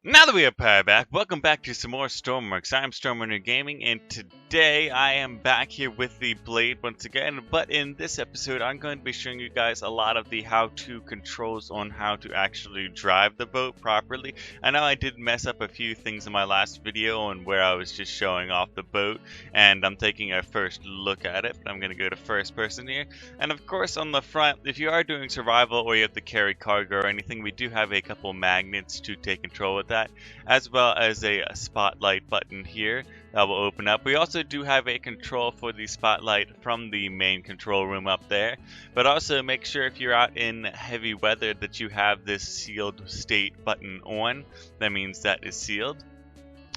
Now that we are power back, welcome back to some more Stormworks. I'm StormRunner Gaming, and today I am back here with the blade once again. But in this episode, I'm going to be showing you guys a lot of the how-to controls on how to actually drive the boat properly. I know I did mess up a few things in my last video on where I was just showing off the boat, and I'm taking a first look at it. But I'm going to go to first person here. And of course, on the front, if you are doing survival or you have to carry cargo or anything, we do have a couple magnets to take control of that, as well as a spotlight button here that will open up. We also do have a control for the spotlight from the main control room up there, but also make sure if you're out in heavy weather that you have this sealed state button on. That means that is sealed.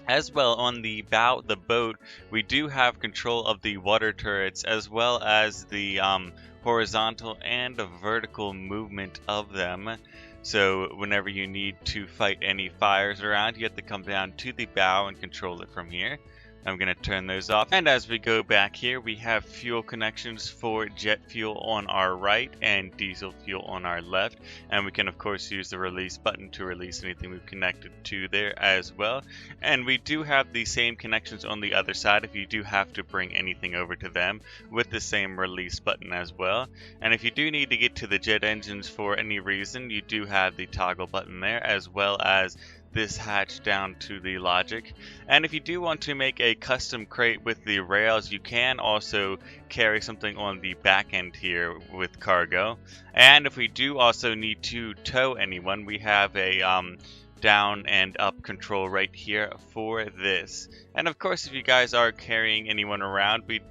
As well, on the bow of the boat, we do have control of the water turrets as well as the horizontal and vertical movement of them. So whenever you need to fight any fires around, you have to come down to the bow and control it from here. I'm going to turn those off. And as we go back here, we have fuel connections for jet fuel on our right and diesel fuel on our left. And we can of course use the release button to release anything we've connected to there as well. And we do have the same connections on the other side if you do have to bring anything over to them, with the same release button as well. And if you do need to get to the jet engines for any reason, you do have the toggle button there, as well as this hatch down to the logic. And if you do want to make a custom crate with the rails, you can also carry something on the back end here with cargo. And if we do also need to tow anyone, we have a down and up control right here for this. And of course, if you guys are carrying anyone around, we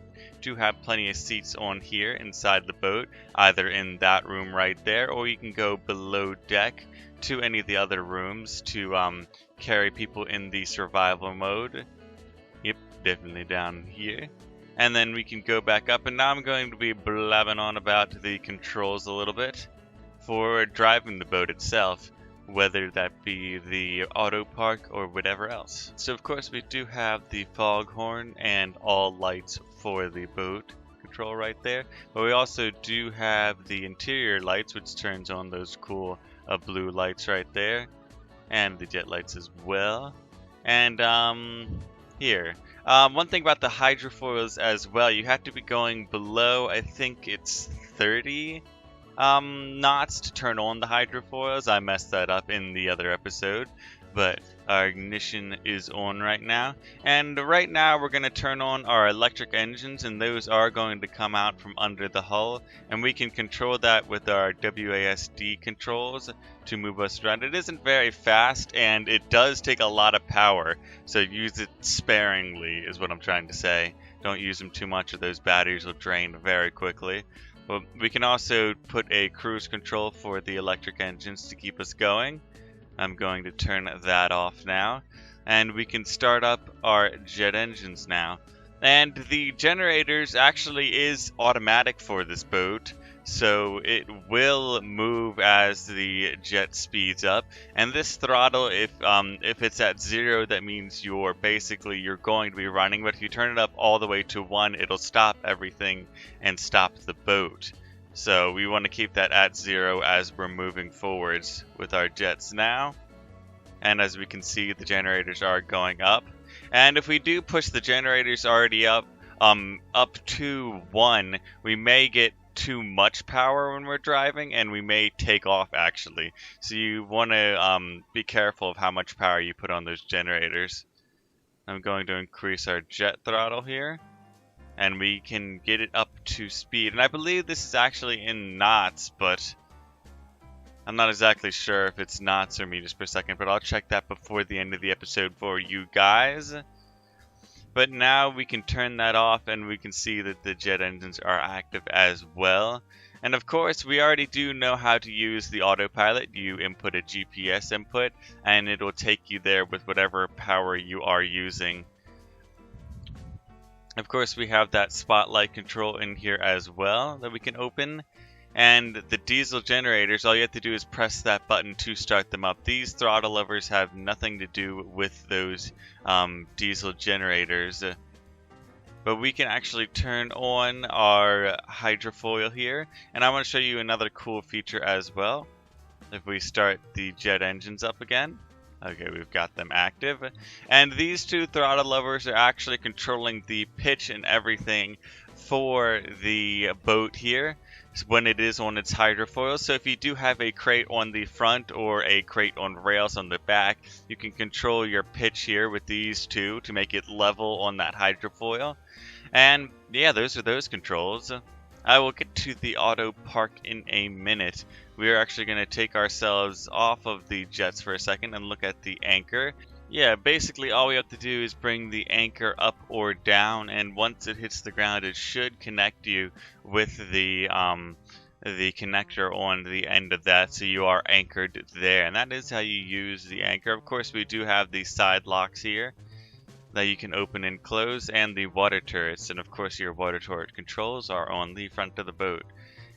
do have plenty of seats on here inside the boat, either in that room right there, or you can go below deck to any of the other rooms to carry people in the survival mode. Yep, definitely down here. And then we can go back up, and now I'm going to be blabbing on about the controls a little bit for driving the boat itself, whether that be the auto park or whatever else. So of course we do have the foghorn and all lights for the boat control right there, but we also do have the interior lights, which turns on those cool blue lights right there, and the jet lights as well. And here, one thing about the hydrofoils as well, you have to be going below, I think it's 30 knots to turn on the hydrofoils. I messed that up in the other episode, but our ignition is on right now. And right now we're going to turn on our electric engines, and those are going to come out from under the hull, and we can control that with our WASD controls to move us around. It isn't very fast, and it does take a lot of power, so use it sparingly is what I'm trying to say. Don't use them too much or those batteries will drain very quickly. But we can also put a cruise control for the electric engines to keep us going. I'm going to turn that off now, and we can start up our jet engines now. And the generators actually is automatic for this boat, so it will move as the jet speeds up. And this throttle, if it's at 0, that means you're going to be running, but if you turn it up all the way to 1, it'll stop everything and stop the boat. So we want to keep that at 0 as we're moving forwards with our jets now. And as we can see, the generators are going up. And if we do push the generators already up to 1, we may get too much power when we're driving, and we may take off actually. So you want to be careful of how much power you put on those generators. I'm going to increase our jet throttle here, and we can get it up to speed. And I believe this is actually in knots, but I'm not exactly sure if it's knots or meters per second, but I'll check that before the end of the episode for you guys. But now we can turn that off, and we can see that the jet engines are active as well. And of course, we already do know how to use the autopilot. You input a GPS input, and it'll take you there with whatever power you are using. Of course, we have that spotlight control in here as well that we can open. And the diesel generators, all you have to do is press that button to start them up. These throttle levers have nothing to do with those diesel generators. But we can actually turn on our hydrofoil here. And I want to show you another cool feature as well. If we start the jet engines up again, Okay, we've got them active. And these two throttle levers are actually controlling the pitch and everything for the boat here when it is on its hydrofoil. So if you do have a crate on the front or a crate on rails on the back, you can control your pitch here with these two to make it level on that hydrofoil. And yeah, those are those controls. I will get to the auto park in a minute. We are actually going to take ourselves off of the jets for a second and look at the anchor. Yeah, basically all we have to do is bring the anchor up or down, and once it hits the ground, it should connect you with the connector on the end of that, so you are anchored there. And that is how you use the anchor. Of course, we do have the side locks here that you can open and close, and the water turrets, and of course your water turret controls are on the front of the boat.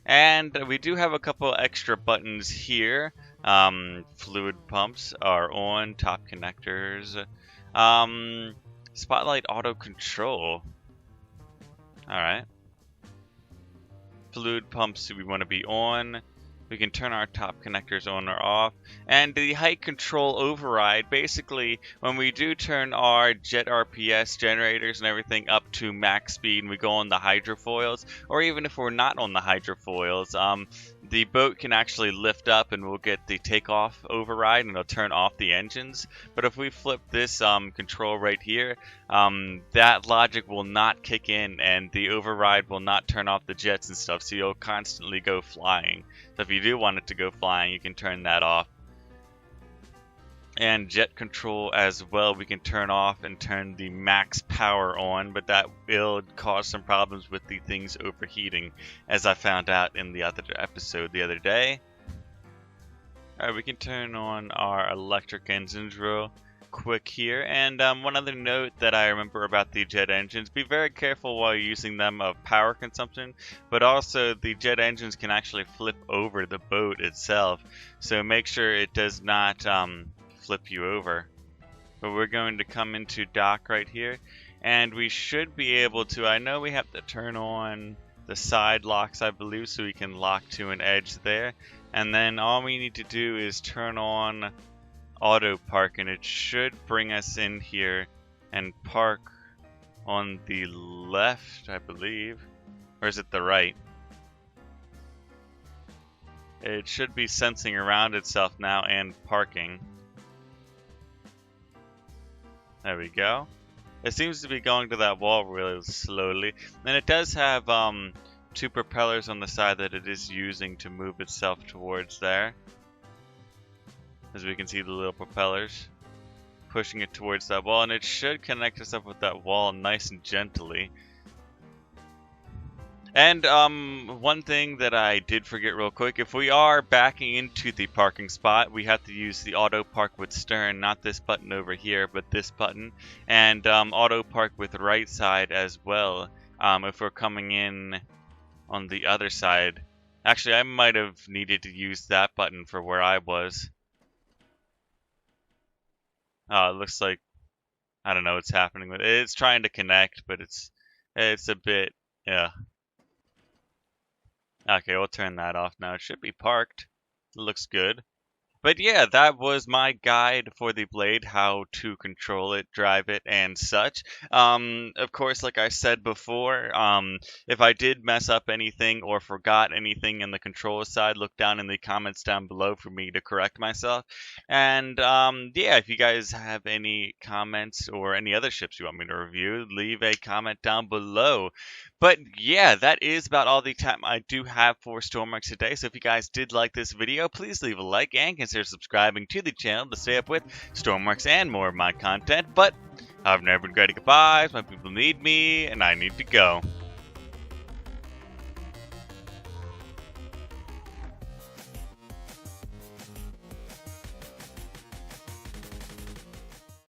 And we do have a couple extra buttons here. Fluid pumps are on, top connectors, spotlight auto control. Alright. Fluid pumps we want to be on. We can turn our top connectors on or off. And the height control override, basically when we do turn our jet RPS generators and everything up to max speed and we go on the hydrofoils, or even if we're not on the hydrofoils, the boat can actually lift up and we'll get the takeoff override and it'll turn off the engines. But if we flip this control right here, that logic will not kick in and the override will not turn off the jets and stuff, so you'll constantly go flying. So if you do want it to go flying, you can turn that off. And jet control as well, we can turn off and turn the max power on, but that will cause some problems with the things overheating, as I found out in the other episode the other day. Alright, we can turn on our electric engines real quick here. And one other note that I remember about the jet engines, be very careful while using them of power consumption, but also the jet engines can actually flip over the boat itself, so make sure it does not flip you over. But we're going to come into dock right here, and we should be able to, I know we have to turn on the side locks I believe, so we can lock to an edge there, and then all we need to do is turn on auto park and it should bring us in here and park on the left, I believe, or is it the right? It should be sensing around itself now and parking. There we go. It seems to be going to that wall really slowly, and it does have two propellers on the side that it is using to move itself towards there. As we can see, the little propellers pushing it towards that wall, and it should connect us up with that wall nice and gently. And one thing that I did forget real quick, if we are backing into the parking spot, we have to use the auto park with stern, not this button over here, but this button, and auto park with right side as well, if we're coming in on the other side. Actually, I might have needed to use that button for where I was. It looks like, I don't know what's happening with it. It's trying to connect, but it's a bit, yeah. Okay, we'll turn that off now. It should be parked. It looks good. But yeah, that was my guide for the Blade, how to control it, drive it, and such. Of course, like I said before, if I did mess up anything or forgot anything in the control side, look down in the comments down below for me to correct myself. And yeah, if you guys have any comments or any other ships you want me to review, leave a comment down below. But yeah, that is about all the time I do have for Stormworks today. So if you guys did like this video, please leave a like and consider subscribing to the channel to stay up with Stormworks and more of my content. But I've never been great at goodbyes. My people need me, and I need to go.